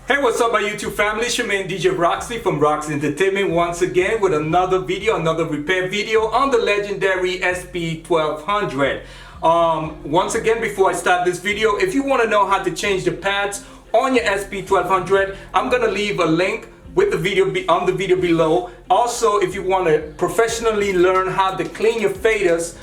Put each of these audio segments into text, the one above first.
Hey, what's up my YouTube family? It's your man DJ Roxy from Roxy Entertainment once again with another video, another repair video on the legendary SP1200. Once again, before I start this video, if you want to know how to change the pads on your SP1200, I'm gonna leave a link with the video on the video below. Also, if you want to professionally learn how to clean your faders,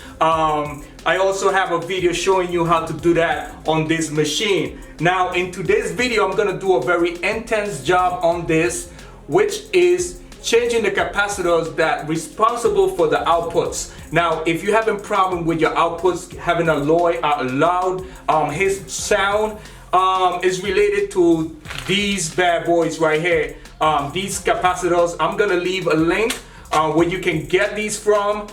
I also have a video showing you how to do that on this machine. Now, in today's video, I'm gonna do a very intense job on this, which is changing the capacitors that responsible for the outputs. Now, if you have a problem with your outputs having a loud hiss sound, is related to these bad boys right here. These capacitors, I'm gonna leave a link where you can get these from,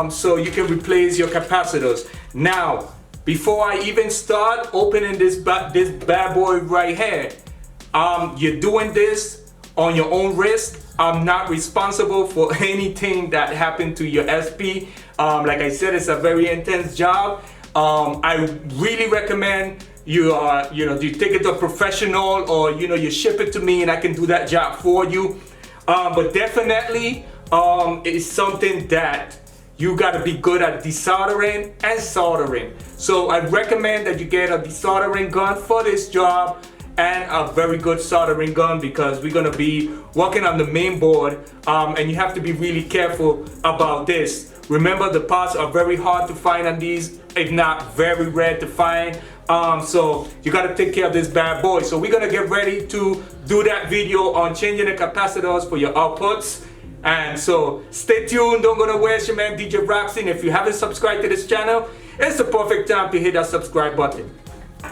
so you can replace your capacitors. Now, before I even start opening this bad boy right here, you're doing this on your own risk. I'm not responsible for anything that happened to your SP. Like I said, it's a very intense job. I really recommend you take it to a professional, or you ship it to me and I can do that job for you. But definitely it's something that you got to be good at desoldering and soldering. So I recommend that you get a desoldering gun for this job and a very good soldering gun, because we're going to be working on the main board, and you have to be really careful about this. Remember, the parts are very hard to find on these, if not very rare to find. So you got to take care of this bad boy. So we're going to get ready to do that video on changing the capacitors for your outputs. And so stay tuned, don't go nowhere. It's your man DJ Roxy, and if you haven't subscribed to this channel, it's the perfect time to hit that subscribe button.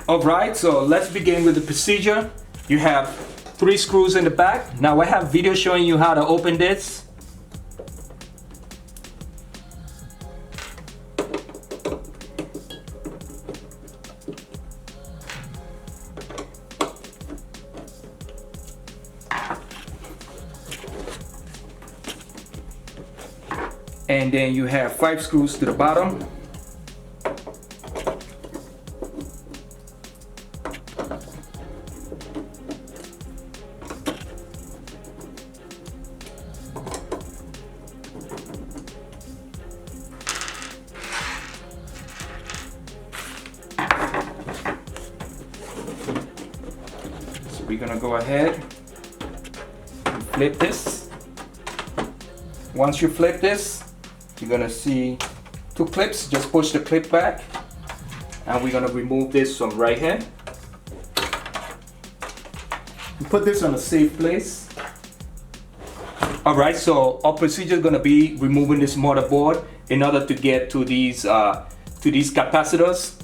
Alright, so let's begin with the procedure. You have 3 screws in the back. Now I have video showing you how to open this. And then you have 5 screws to the bottom. So we're gonna go ahead and flip this. Once you flip this, you're gonna see 2 clips. Just push the clip back, and we're gonna remove this from right here. Put this on a safe place. Alright, so our procedure is gonna be removing this motherboard in order to get to these capacitors.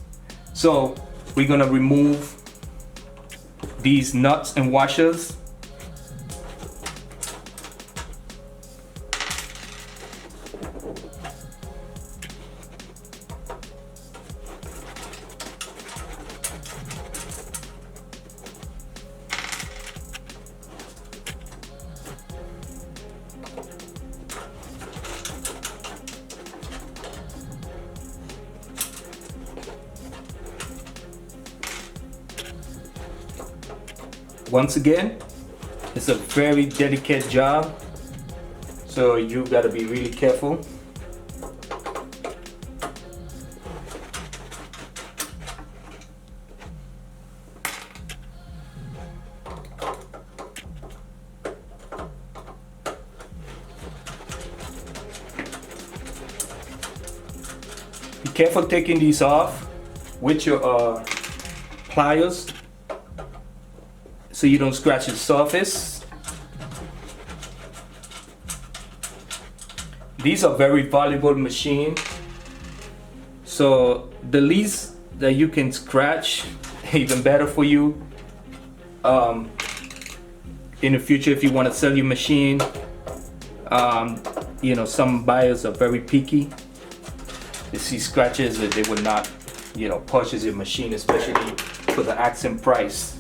So we're gonna remove these nuts and washers. Once again, it's a very delicate job, so you gotta be really careful. Be careful taking these off with your pliers, so you don't scratch the surface. These are very valuable machines, so the least that you can scratch, even better for you. In the future, if you want to sell your machine, some buyers are very picky. They see scratches that they would not, purchase your machine, especially for the asking price.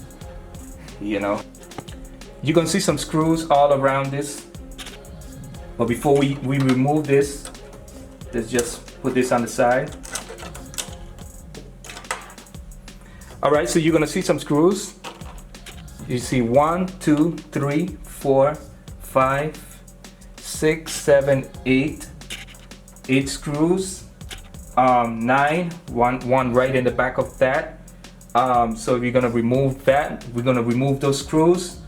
You can see some screws all around this, but before we remove this, let's just put this on the side. Alright, so you're gonna see some screws. You see 1, 2, 3, 4, 5, 6, 7, 8 screws, 9, one right in the back of that. So we're gonna remove that. We're gonna remove those screws.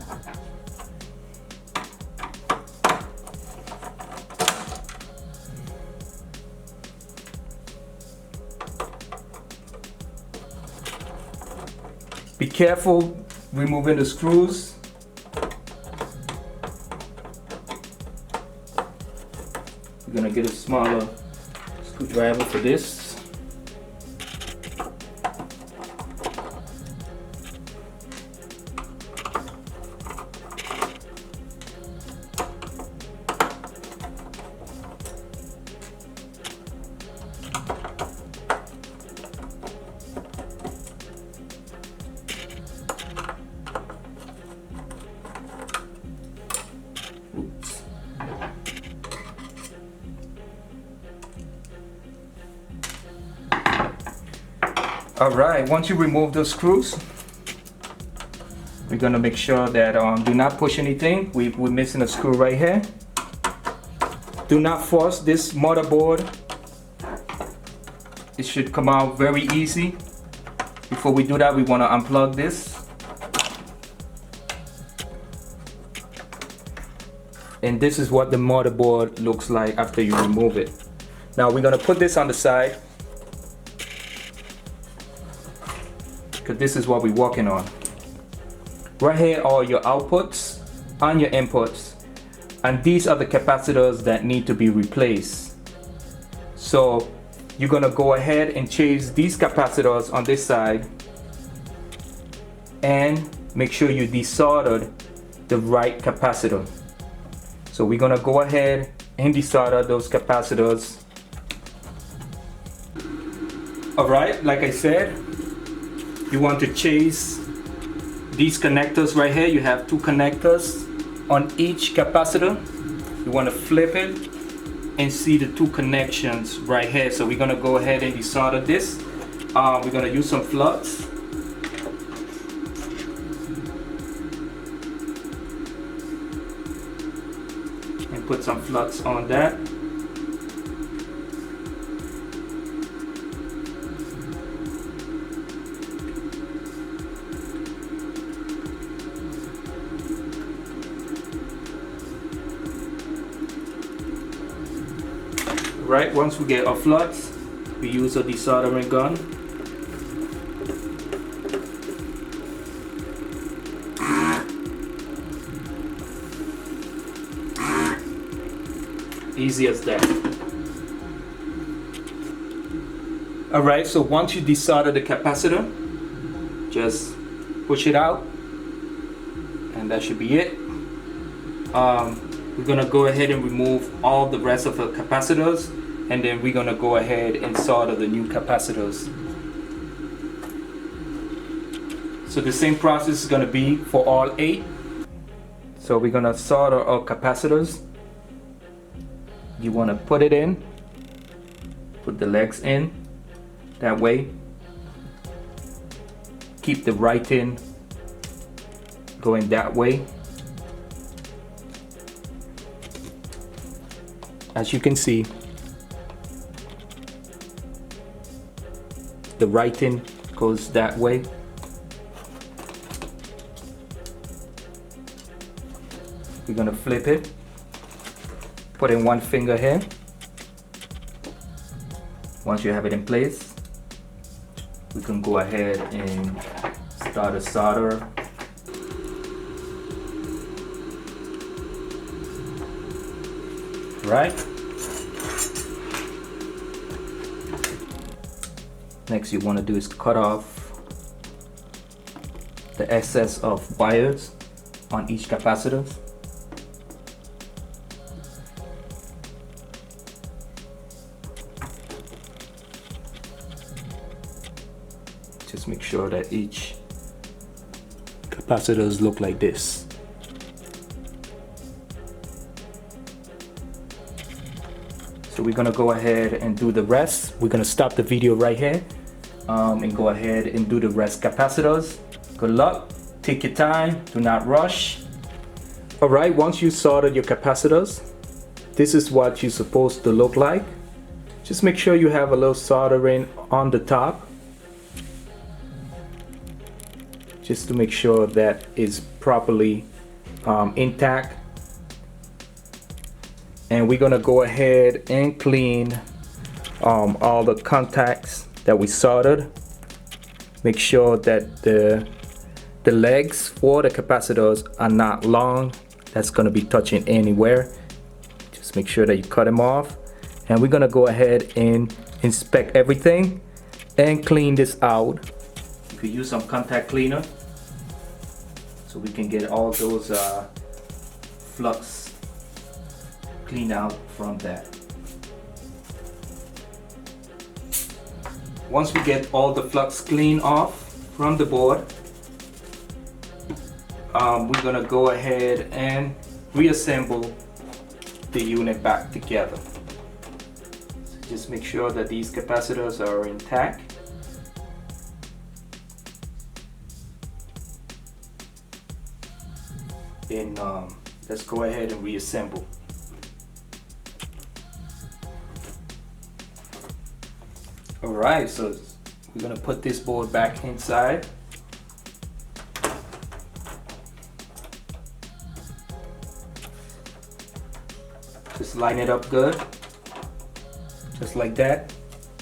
Be careful removing the screws. We're gonna get a smaller screwdriver for this. Alright, once you remove those screws, we're gonna make sure that do not push anything. We're missing a screw right here. Do not force this motherboard. It should come out very easy. Before we do that, we want to unplug this. And this is what the motherboard looks like after you remove it. Now we're gonna put this on the side, because this is what we're working on. Right here are your outputs and your inputs, and these are the capacitors that need to be replaced. So you're gonna go ahead and change these capacitors on this side and make sure you desoldered the right capacitor. So we're gonna go ahead and desolder those capacitors. Alright, like I said, you want to chase these connectors right here. You have two connectors on each capacitor. You want to flip it and see the two connections right here. So we're going to go ahead and desolder this. We're going to use some flux. And put some flux on that. Right, once we get our flux, we use a desoldering gun. Easy as that. Alright, so once you desolder the capacitor, just push it out, and that should be it. We're gonna go ahead and remove all the rest of the capacitors, and then we're gonna go ahead and solder the new capacitors. So the same process is gonna be for all 8. So we're gonna solder our capacitors. You wanna put it in, put the legs in, that way. Keep the right in going that way. As you can see, the writing goes that way. We're gonna flip it, put in one finger here. Once you have it in place, we can go ahead and start a solder. Right? Next you want to do is cut off the excess of wires on each capacitor. Just make sure that each capacitors look like this. So we're gonna go ahead and do the rest. We're gonna stop the video right here and go ahead and do the rest capacitors. Good luck. Take your time, do not rush. Alright, once you soldered your capacitors, this is what you're supposed to look like. Just make sure you have a little soldering on the top, just to make sure that is properly intact. And we're gonna go ahead and clean all the contacts that we soldered. Make sure that the legs for the capacitors are not long. That's gonna be touching anywhere. Just make sure that you cut them off. And we're gonna go ahead and inspect everything and clean this out. You could use some contact cleaner so we can get all those flux clean out from that. Once we get all the flux clean off from the board, we're gonna go ahead and reassemble the unit back together. So just make sure that these capacitors are intact. Then let's go ahead and reassemble. Alright, so we're gonna put this board back inside. Just line it up good, just like that.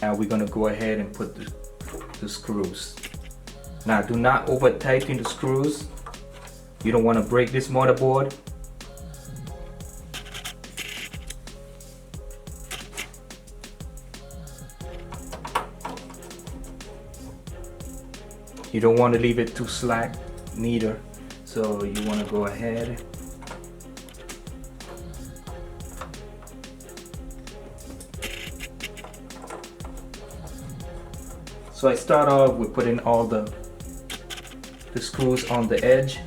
Now we're gonna go ahead and put the screws. Now do not over tighten the screws. You don't want to break this motherboard. You don't want to leave it too slack neither. So you want to go ahead So I start off with putting all the screws on the edge,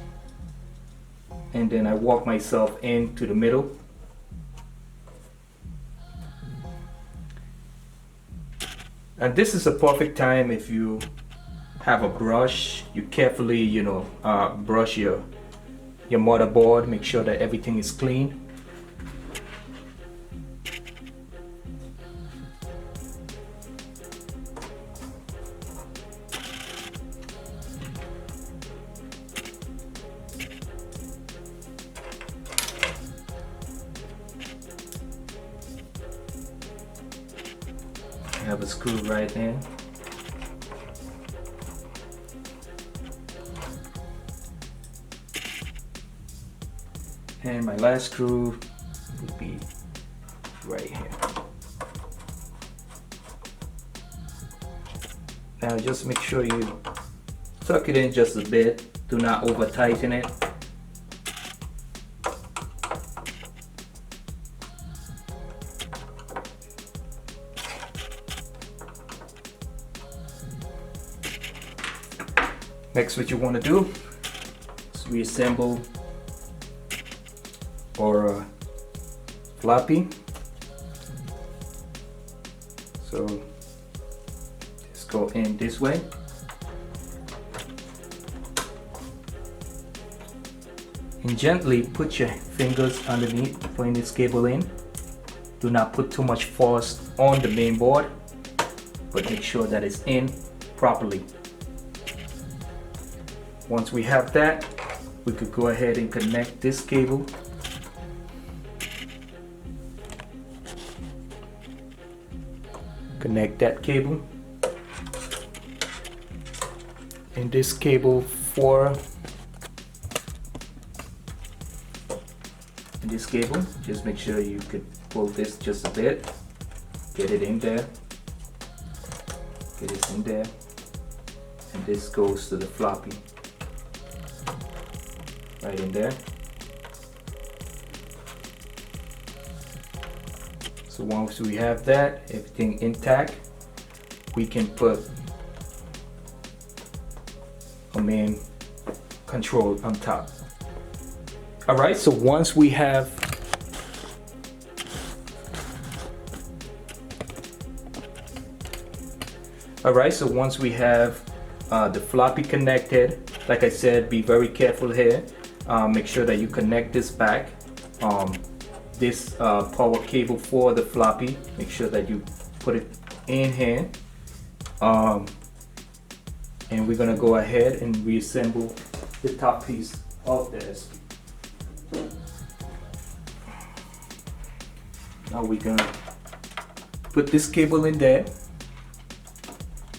and then I walk myself into the middle. And this is a perfect time if you have a brush, you carefully, brush your motherboard, make sure that everything is clean. I have a screw right there. And my last screw would be right here. Now just make sure you tuck it in just a bit. Do not over tighten it. Next, what you want to do is reassemble or floppy. So just go in this way. And gently put your fingers underneath, putting this cable in. Do not put too much force on the main board, but make sure that it's in properly. Once we have that, we could go ahead and connect this cable. Connect that cable. And this cable just make sure you could pull this just a bit. Get it in there. Get it in there. And this goes to the floppy. Right in there. So once we have that, everything intact, we can put a main control on top. Alright, so once we have the floppy connected, Like I said, be very careful here. Make sure that you connect this back. This power cable for the floppy, make sure that you put it in here. And we're gonna go ahead and reassemble the top piece of this. Now we're gonna put this cable in there.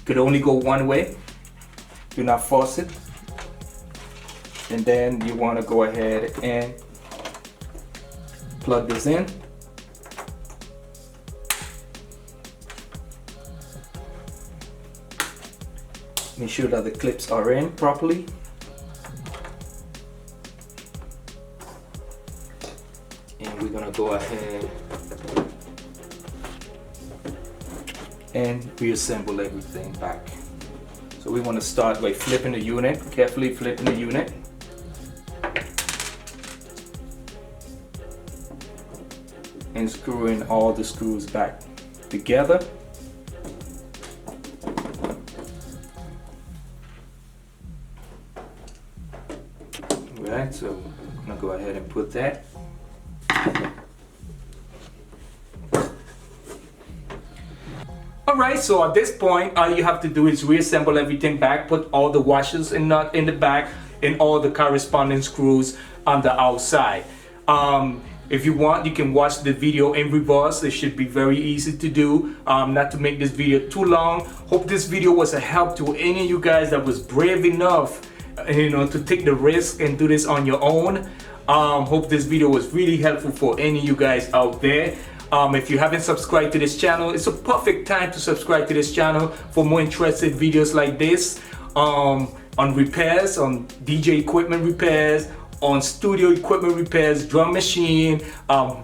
Could only go one way. Do not force it. And then you want to go ahead and plug this in. Make sure that the clips are in properly. And we're gonna go ahead and reassemble everything back. So we want to start by flipping the unit, carefully flipping the unit. And screwing all the screws back together. Alright, so I'm gonna go ahead and put that. Alright, so at this point, all you have to do is reassemble everything back, put all the washers and nut in the back, and all the corresponding screws on the outside. If you want, you can watch the video in reverse. It should be very easy to do. Not to make this video too long. Hope this video was a help to any of you guys that was brave enough, to take the risk and do this on your own. Hope this video was really helpful for any of you guys out there. If you haven't subscribed to this channel, it's a perfect time to subscribe to this channel for more interesting videos like this, on repairs, on DJ equipment repairs, on studio equipment repairs, drum machine,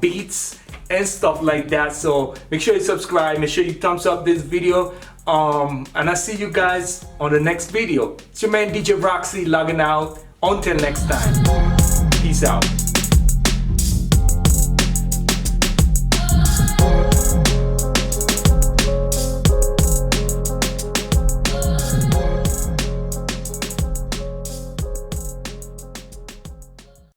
beats, and stuff like that. So make sure you subscribe, make sure you thumbs up this video, and I'll see you guys on the next video. It's your man DJ Roxy logging out. Until next time, peace out.